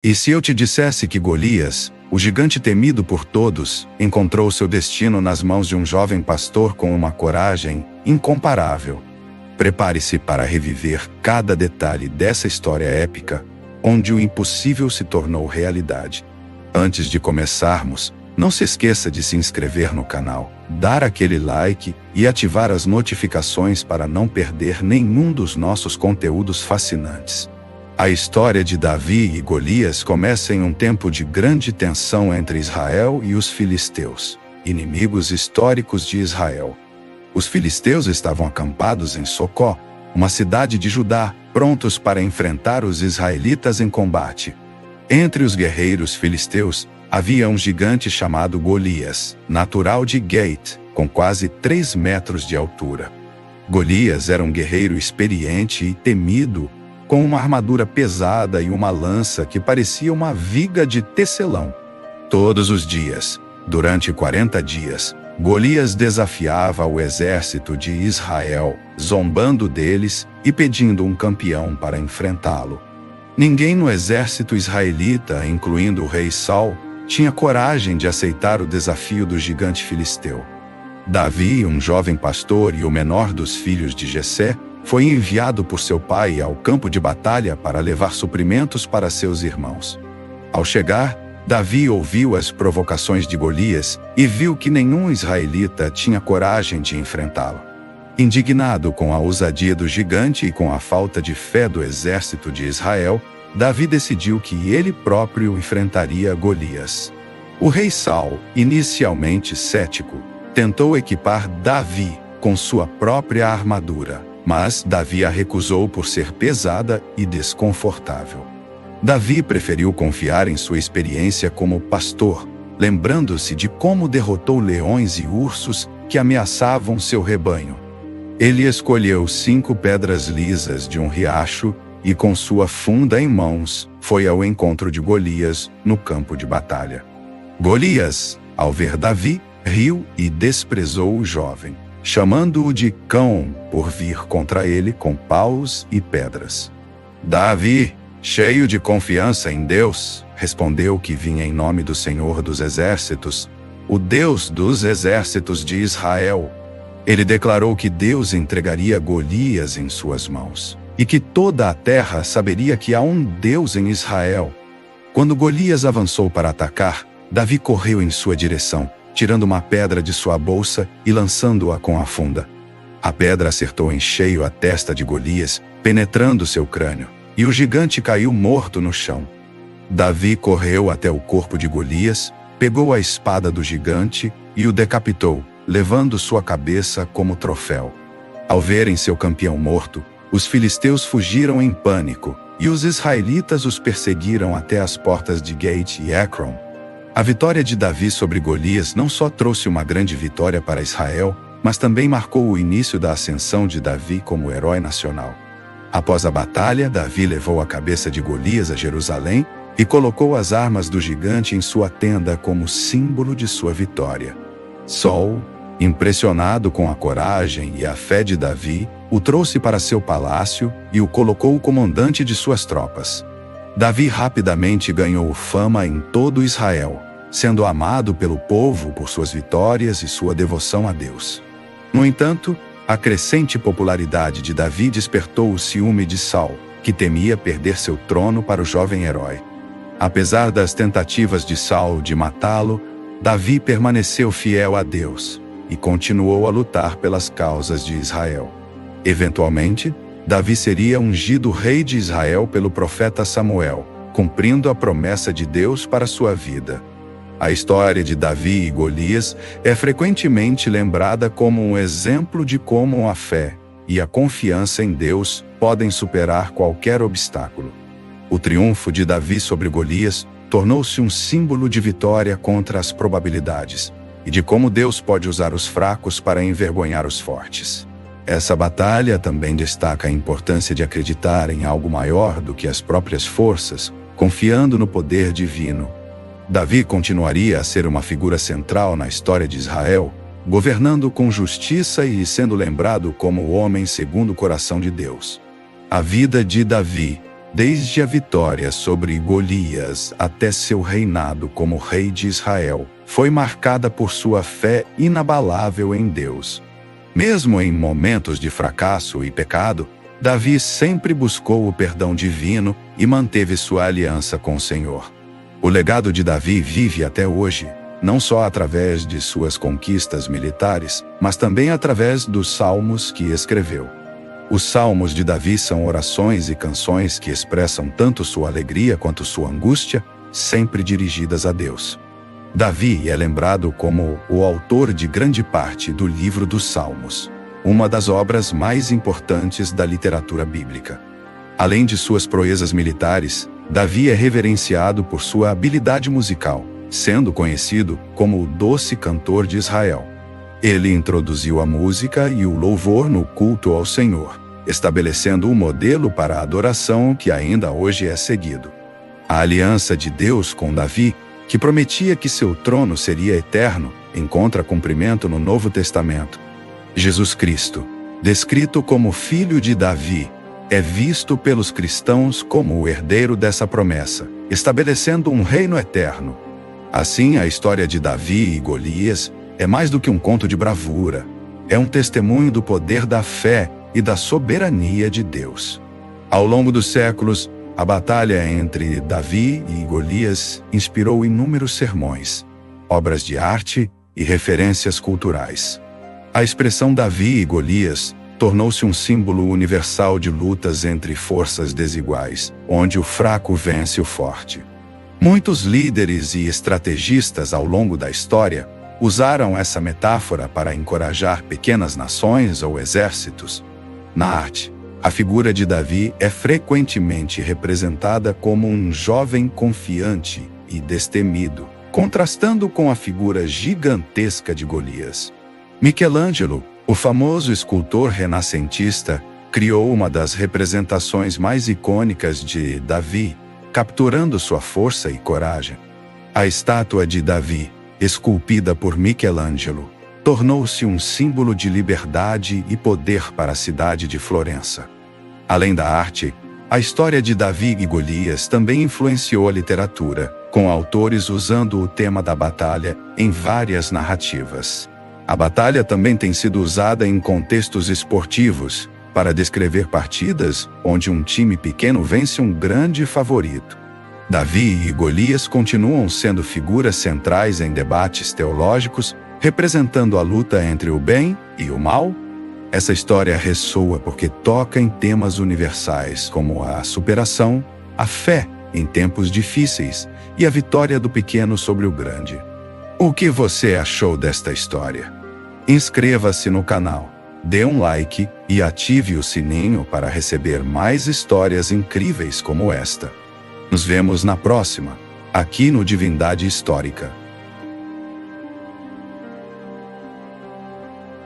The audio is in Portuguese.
E se eu te dissesse que Golias, o gigante temido por todos, encontrou seu destino nas mãos de um jovem pastor com uma coragem incomparável? Prepare-se para reviver cada detalhe dessa história épica, onde o impossível se tornou realidade. Antes de começarmos, não se esqueça de se inscrever no canal, dar aquele like e ativar as notificações para não perder nenhum dos nossos conteúdos fascinantes. A história de Davi e Golias começa em um tempo de grande tensão entre Israel e os filisteus, inimigos históricos de Israel. Os filisteus estavam acampados em Socó, uma cidade de Judá, prontos para enfrentar os israelitas em combate. Entre os guerreiros filisteus, havia um gigante chamado Golias, natural de Gate, com quase 3 metros de altura. Golias era um guerreiro experiente e temido, com uma armadura pesada e uma lança que parecia uma viga de tecelão. Todos os dias, durante 40 dias, Golias desafiava o exército de Israel, zombando deles e pedindo um campeão para enfrentá-lo. Ninguém no exército israelita, incluindo o rei Saul, tinha coragem de aceitar o desafio do gigante filisteu. Davi, um jovem pastor e o menor dos filhos de Jessé, foi enviado por seu pai ao campo de batalha para levar suprimentos para seus irmãos. Ao chegar, Davi ouviu as provocações de Golias e viu que nenhum israelita tinha coragem de enfrentá-lo. Indignado com a ousadia do gigante e com a falta de fé do exército de Israel, Davi decidiu que ele próprio enfrentaria Golias. O rei Saul, inicialmente cético, tentou equipar Davi com sua própria armadura, mas Davi a recusou por ser pesada e desconfortável. Davi preferiu confiar em sua experiência como pastor, lembrando-se de como derrotou leões e ursos que ameaçavam seu rebanho. Ele escolheu 5 pedras lisas de um riacho e, com sua funda em mãos, foi ao encontro de Golias no campo de batalha. Golias, ao ver Davi, riu e desprezou o jovem, chamando-o de cão por vir contra ele com paus e pedras. Davi, cheio de confiança em Deus, respondeu que vinha em nome do Senhor dos Exércitos, o Deus dos exércitos de Israel. Ele declarou que Deus entregaria Golias em suas mãos, e que toda a terra saberia que há um Deus em Israel. Quando Golias avançou para atacar, Davi correu em sua direção, tirando uma pedra de sua bolsa e lançando-a com a funda. A pedra acertou em cheio a testa de Golias, penetrando seu crânio, e o gigante caiu morto no chão. Davi correu até o corpo de Golias, pegou a espada do gigante e o decapitou, levando sua cabeça como troféu. Ao verem seu campeão morto, os filisteus fugiram em pânico, e os israelitas os perseguiram até as portas de Gate e Ekron. A vitória de Davi sobre Golias não só trouxe uma grande vitória para Israel, mas também marcou o início da ascensão de Davi como herói nacional. Após a batalha, Davi levou a cabeça de Golias a Jerusalém e colocou as armas do gigante em sua tenda como símbolo de sua vitória. Saul, impressionado com a coragem e a fé de Davi, o trouxe para seu palácio e o colocou comandante de suas tropas. Davi rapidamente ganhou fama em todo Israel, sendo amado pelo povo por suas vitórias e sua devoção a Deus. No entanto, a crescente popularidade de Davi despertou o ciúme de Saul, que temia perder seu trono para o jovem herói. Apesar das tentativas de Saul de matá-lo, Davi permaneceu fiel a Deus e continuou a lutar pelas causas de Israel. Eventualmente, Davi seria ungido rei de Israel pelo profeta Samuel, cumprindo a promessa de Deus para sua vida. A história de Davi e Golias é frequentemente lembrada como um exemplo de como a fé e a confiança em Deus podem superar qualquer obstáculo. O triunfo de Davi sobre Golias tornou-se um símbolo de vitória contra as probabilidades e de como Deus pode usar os fracos para envergonhar os fortes. Essa batalha também destaca a importância de acreditar em algo maior do que as próprias forças, confiando no poder divino. Davi continuaria a ser uma figura central na história de Israel, governando com justiça e sendo lembrado como o homem segundo o coração de Deus. A vida de Davi, desde a vitória sobre Golias até seu reinado como rei de Israel, foi marcada por sua fé inabalável em Deus. Mesmo em momentos de fracasso e pecado, Davi sempre buscou o perdão divino e manteve sua aliança com o Senhor. O legado de Davi vive até hoje, não só através de suas conquistas militares, mas também através dos salmos que escreveu. Os salmos de Davi são orações e canções que expressam tanto sua alegria quanto sua angústia, sempre dirigidas a Deus. Davi é lembrado como o autor de grande parte do livro dos Salmos, uma das obras mais importantes da literatura bíblica. Além de suas proezas militares, Davi é reverenciado por sua habilidade musical, sendo conhecido como o doce cantor de Israel. Ele introduziu a música e o louvor no culto ao Senhor, estabelecendo um modelo para a adoração que ainda hoje é seguido. A aliança de Deus com Davi, que prometia que seu trono seria eterno, encontra cumprimento no Novo Testamento. Jesus Cristo, descrito como filho de Davi, é visto pelos cristãos como o herdeiro dessa promessa, estabelecendo um reino eterno. Assim, a história de Davi e Golias é mais do que um conto de bravura. É um testemunho do poder da fé e da soberania de Deus. Ao longo dos séculos, a batalha entre Davi e Golias inspirou inúmeros sermões, obras de arte e referências culturais. A expressão Davi e Golias tornou-se um símbolo universal de lutas entre forças desiguais, onde o fraco vence o forte. Muitos líderes e estrategistas ao longo da história usaram essa metáfora para encorajar pequenas nações ou exércitos. Na arte, a figura de Davi é frequentemente representada como um jovem confiante e destemido, contrastando com a figura gigantesca de Golias. Michelangelo, o famoso escultor renascentista, criou uma das representações mais icônicas de Davi, capturando sua força e coragem. A estátua de Davi, esculpida por Michelangelo, tornou-se um símbolo de liberdade e poder para a cidade de Florença. Além da arte, a história de Davi e Golias também influenciou a literatura, com autores usando o tema da batalha em várias narrativas. A batalha também tem sido usada em contextos esportivos, para descrever partidas onde um time pequeno vence um grande favorito. Davi e Golias continuam sendo figuras centrais em debates teológicos, representando a luta entre o bem e o mal. Essa história ressoa porque toca em temas universais como a superação, a fé em tempos difíceis e a vitória do pequeno sobre o grande. O que você achou desta história? Inscreva-se no canal, dê um like e ative o sininho para receber mais histórias incríveis como esta. Nos vemos na próxima, aqui no Divindade Histórica.